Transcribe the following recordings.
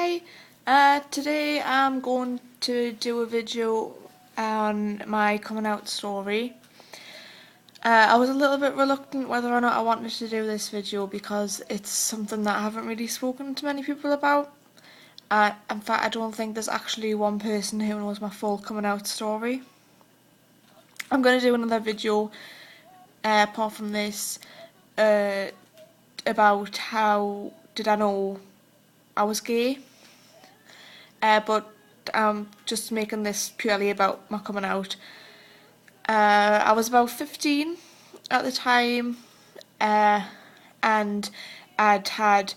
Hi, today I'm going to do a video on my coming out story. I was a little bit reluctant whether or not I wanted to do this video because it's something that I haven't really spoken to many people about. In fact, I don't think there's actually one person who knows my full coming out story. I'm going to do another video apart from this about how did I know I was gay. But just making this purely about my coming out. I was about 15 at the time, and I'd had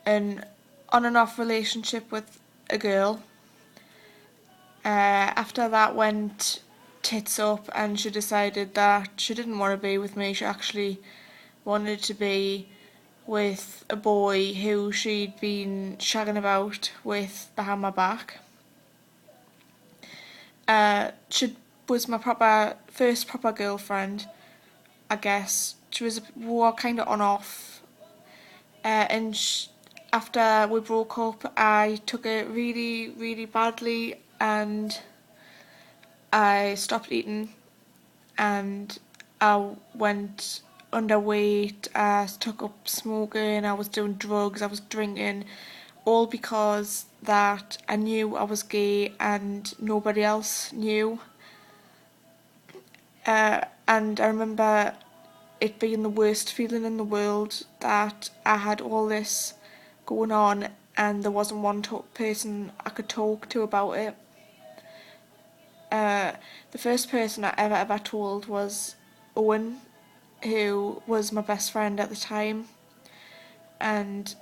an on and off relationship with a girl. After that went tits up, and she decided that she didn't want to be with me. She actually wanted to be with a boy who she'd been shagging about with behind my back. She was my first proper girlfriend, I guess. We were kind of on off, and after we broke up, I took it really, really badly, and I stopped eating, and I went underweight. I took up smoking. I was doing drugs. I was drinking, all because that I knew I was gay and nobody else knew. And I remember it being the worst feeling in the world that I had all this going on and there wasn't one person I could talk to about it. The first person I ever told was Owen, who was my best friend at the time, and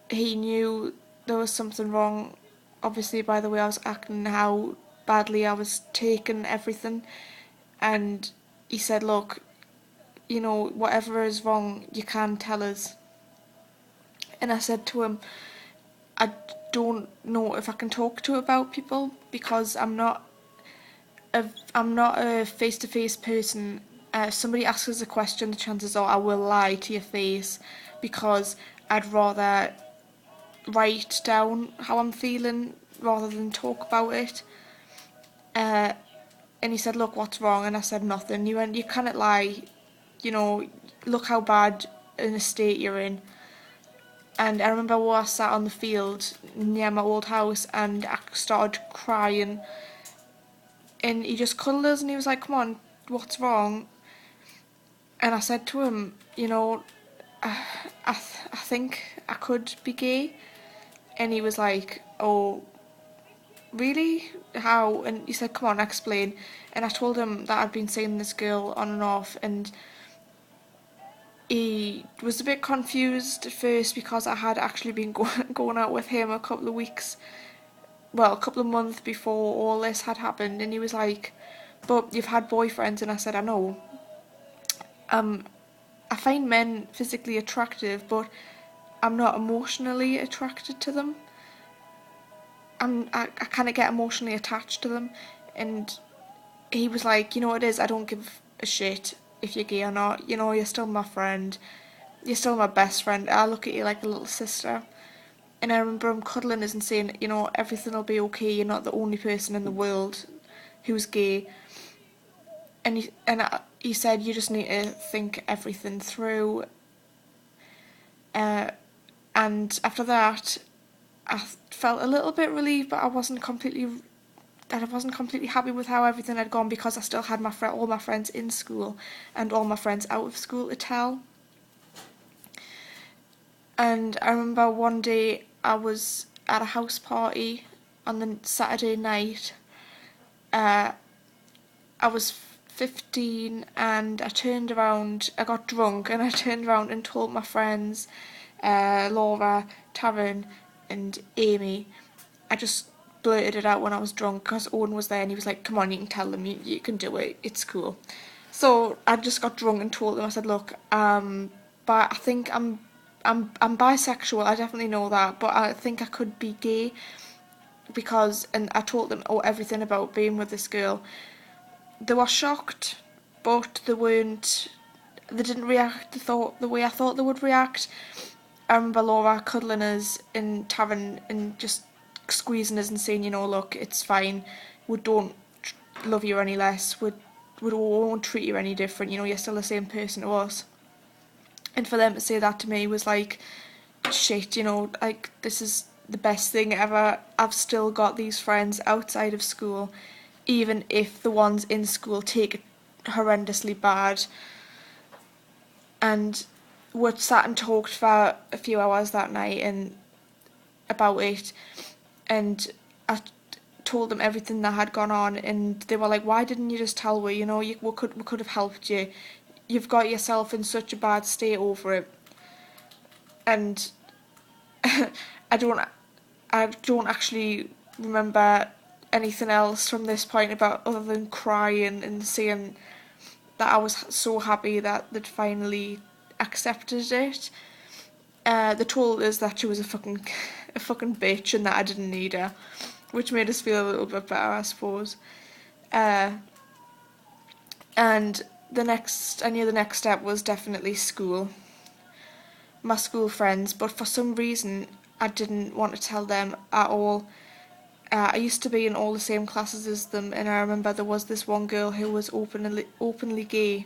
he knew there was something wrong, obviously by the way I was acting, how badly I was taking everything, and he said, look, you know, whatever is wrong, you can tell us. And I said to him, I don't know if I can talk to about people because I'm not a face-to-face person. If somebody asks us a question, the chances are I will lie to your face because I'd rather write down how I'm feeling rather than talk about it. And he said, look, what's wrong? And I said, nothing. He went, you cannot lie, you know, look how bad in a state you're in. And I remember I sat on the field near my old house and I started crying, and he just cuddled us and he was like, come on, what's wrong? And I said to him, you know, I think I could be gay. And he was like, oh, really? How? And he said, come on, explain. And I told him that I'd been seeing this girl on and off, and he was a bit confused at first because I had actually been going out with him a couple of months before all this had happened, and he was like, but you've had boyfriends. And I said, I know. I find men physically attractive, but I'm not emotionally attracted to them. I kind of get emotionally attached to them. And he was like, you know what it is, I don't give a shit if you're gay or not. You know, you're still my friend. You're still my best friend. I look at you like a little sister. And I remember him cuddling us and saying, you know, everything will be okay. You're not the only person in the world who's gay. And he said, you just need to think everything through. And after that, I felt a little bit relieved, but I wasn't completely happy with how everything had gone because I still had all my friends in school and all my friends out of school to tell. And I remember one day I was at a house party on the Saturday night. I was 15 and I got drunk and I turned around and told my friends, Laura, Taryn and Amy. I just blurted it out when I was drunk because Owen was there and he was like, come on, you can tell them, you can do it, it's cool. So I just got drunk and told them, I said, look, but I think I'm bisexual, I definitely know that, but I think I could be gay and I told them everything about being with this girl. They were shocked, but they didn't react the way I thought they would react. I remember Laura cuddling us in tavern and just squeezing us and saying, you know, look, it's fine. We don't love you any less. We won't treat you any different. You know, you're still the same person to us. And for them to say that to me was like, shit, you know, like, this is the best thing ever. I've still got these friends outside of school, even if the ones in school take it horrendously bad. And we sat and talked for a few hours that night and about it, and I told them everything that had gone on, and they were like, why didn't you just tell me, you know, we could have helped you. You've got yourself in such a bad state over it. And I don't I don't actually remember anything else from this point about other than crying and saying that I was so happy that they'd finally accepted it. They told us that she was a fucking bitch and that I didn't need her, which made us feel a little bit better, I suppose. And I knew the next step was definitely school. My school friends, but for some reason I didn't want to tell them at all. I used to be in all the same classes as them, and I remember there was this one girl who was openly gay,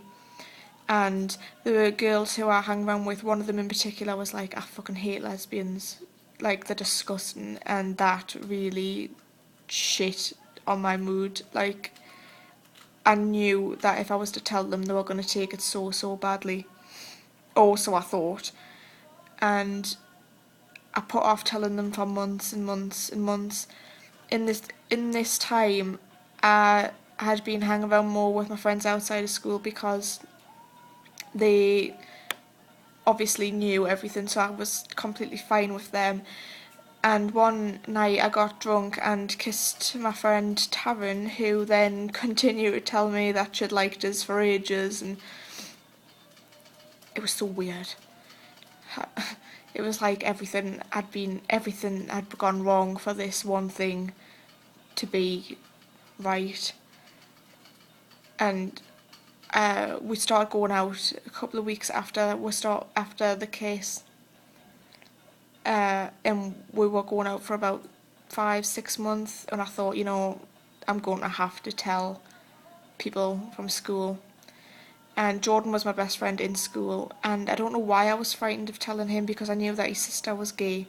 and there were girls who I hung around with. One of them in particular was like, I fucking hate lesbians, like, they're disgusting, and that really shit on my mood. Like, I knew that if I was to tell them, they were going to take it so badly. Or so I thought. And I put off telling them for months and months and months. In this time, I had been hanging around more with my friends outside of school because they obviously knew everything, so I was completely fine with them. And one night I got drunk and kissed my friend Taryn, who then continued to tell me that she'd liked us for ages, and it was so weird. It was like everything had gone wrong for this one thing to be right. And we started going out a couple of weeks after the case, and we were going out for about 5-6 months. And I thought, you know, I'm going to have to tell people from school. And Jordan was my best friend in school, and I don't know why I was frightened of telling him, because I knew that his sister was gay.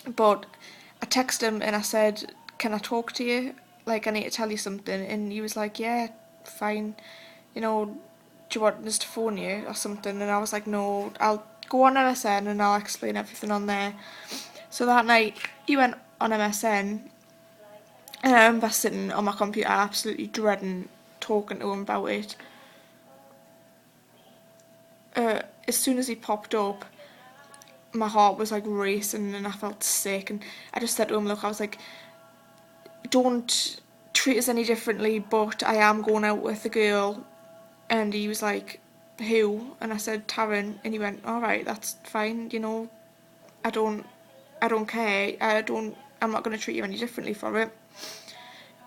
But I texted him and I said, can I talk to you? Like, I need to tell you something. And he was like, yeah, fine. You know, do you want us to phone you or something? And I was like, no, I'll go on MSN and I'll explain everything on there. So that night, he went on MSN, and I remember sitting on my computer absolutely dreading talking to him about it. As soon as he popped up, my heart was like racing and I felt sick, and I just said to him, look, I was like, don't treat us any differently, but I am going out with a girl. And he was like, who? And I said, Taryn. And he went, alright, that's fine, you know, I don't care, I'm not going to treat you any differently for it.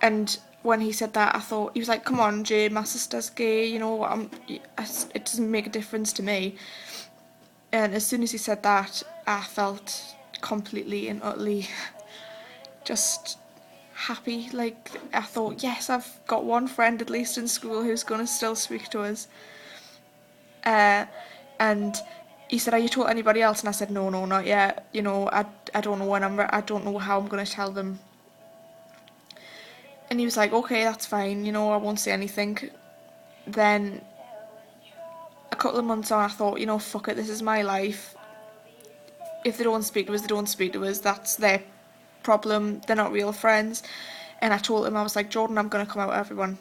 And when he said that, I thought, he was like, come on, Jay, my sister's gay, you know, it doesn't make a difference to me. And as soon as he said that, I felt completely and utterly just happy. Like, I thought, yes, I've got one friend at least in school who's going to still speak to us. And he said, are you told anybody else? And I said, no, not yet. You know, I don't know I don't know how I'm going to tell them. And he was like, okay, that's fine, you know, I won't say anything. Then a couple of months on, I thought, you know, fuck it, this is my life. If they don't speak to us, they don't speak to us. That's their problem. They're not real friends. And I told him, I was like, Jordan, I'm going to come out with everyone.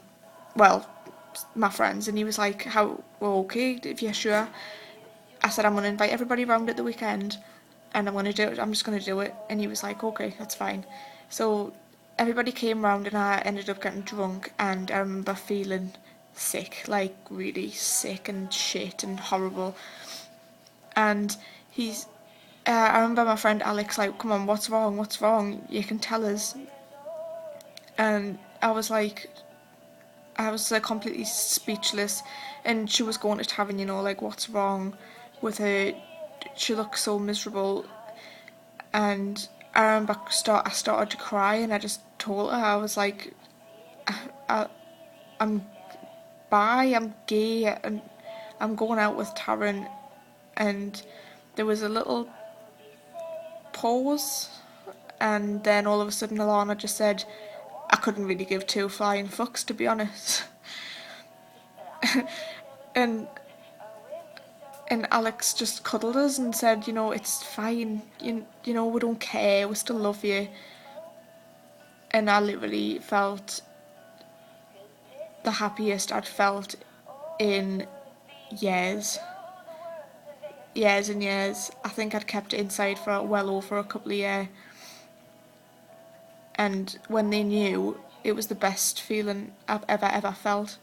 Well, my friends. And he was like, how, well, okay, if you're sure. I said, I'm going to invite everybody round at the weekend, and I'm just going to do it. And he was like, okay, that's fine. So everybody came round and I ended up getting drunk, and I remember feeling sick, like really sick and shit and horrible. And I remember my friend Alex like, come on, what's wrong, you can tell us. And I was completely speechless, and she was going to tavern, you know, like, what's wrong with her, she looked so miserable, and I remember I started to cry, and I just told her, I was like, I, I'm bi, I'm gay, and I'm going out with Taryn. And there was a little pause, and then all of a sudden Alana just said, I couldn't really give two flying fucks, to be honest. and and Alex just cuddled us and said, it's fine, we don't care, we still love you. And I literally felt the happiest I'd felt in years. Years and years. I think I'd kept it inside for well over a couple of years. And when they knew, it was the best feeling I've ever felt.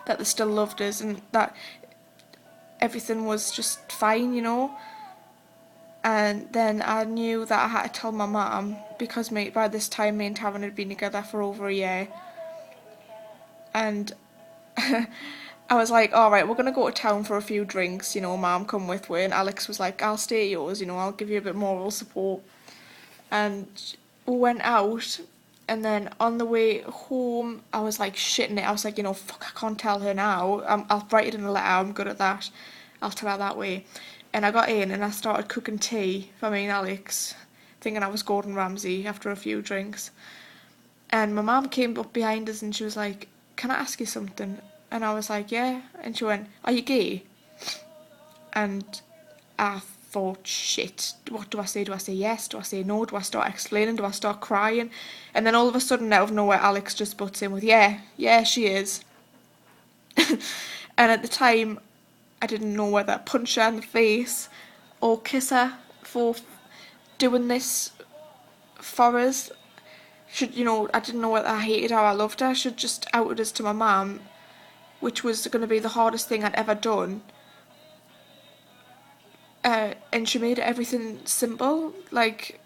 That they still loved us and that everything was just fine. And then I knew that I had to tell my mum, because by this time me and Taryn had been together for over a year. And I was like, alright, we're going to go to town for a few drinks, mum, come with me. And Alex was like, I'll stay at yours, I'll give you a bit moral support. And we went out, and then on the way home, I was like shitting it. I was like, fuck, I can't tell her now. I'll write it in a letter, I'm good at that. I'll tell her that way. And I got in and I started cooking tea for me and Alex, thinking I was Gordon Ramsay after a few drinks. And my mum came up behind us and she was like, can I ask you something? And I was like, yeah. And she went, are you gay? And I thought, shit, what do I say? Do I say yes? Do I say no? Do I start explaining? Do I start crying? And then all of a sudden, out of nowhere, Alex just butts in with, yeah, she is. And at the time, I didn't know whether to punch her in the face or kiss her for doing this for us. I didn't know whether I hated her or I loved her. I should just outed us to my mum, which was going to be the hardest thing I'd ever done. And she made everything simple, like,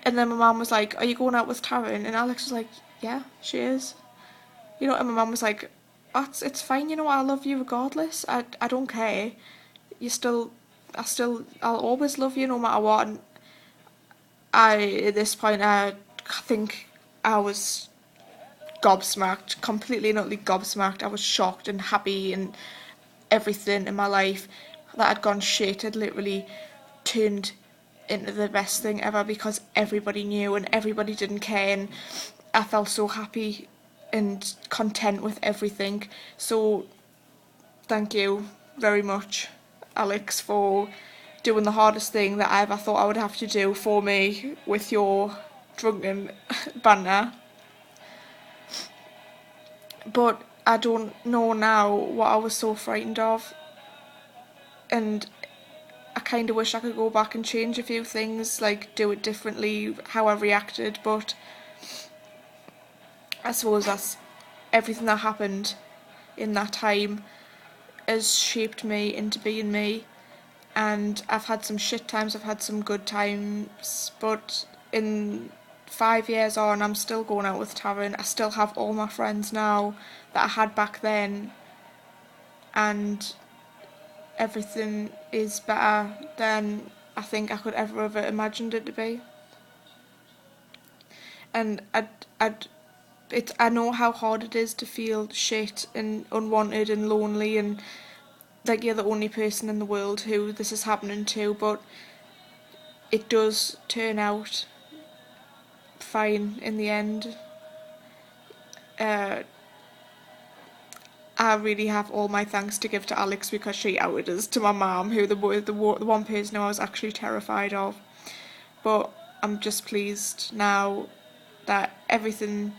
and then my mum was like, are you going out with Taryn? And Alex was like, yeah, she is. And my mum was like, oh, it's fine, I love you regardless, I don't care, I'll always love you no matter what. And at this point, I think I was gobsmacked, completely and utterly gobsmacked. I was shocked and happy and everything in my life that had gone shit had literally turned into the best thing ever, because everybody knew and everybody didn't care, and I felt so happy and content with everything. So thank you very much, Alex, for doing the hardest thing that I ever thought I would have to do for me with your drunken banter. But I don't know now what I was so frightened of, and I kind of wish I could go back and change a few things, like do it differently, how I reacted. But I suppose that's everything that happened in that time has shaped me into being me. And I've had some shit times, I've had some good times, but in 5 years on, I'm still going out with Taryn. I still have all my friends now that I had back then, and everything is better than I think I could ever have imagined it to be. And I know how hard it is to feel shit and unwanted and lonely, and like you're the only person in the world who this is happening to, but it does turn out fine in the end. I really have all my thanks to give to Alex, because she outed us to my mum, who the one person I was actually terrified of. But I'm just pleased now that everything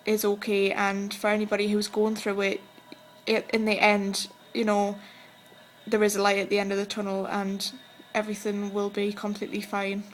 is okay, and for anybody who's going through it, in the end, there is a light at the end of the tunnel, and everything will be completely fine.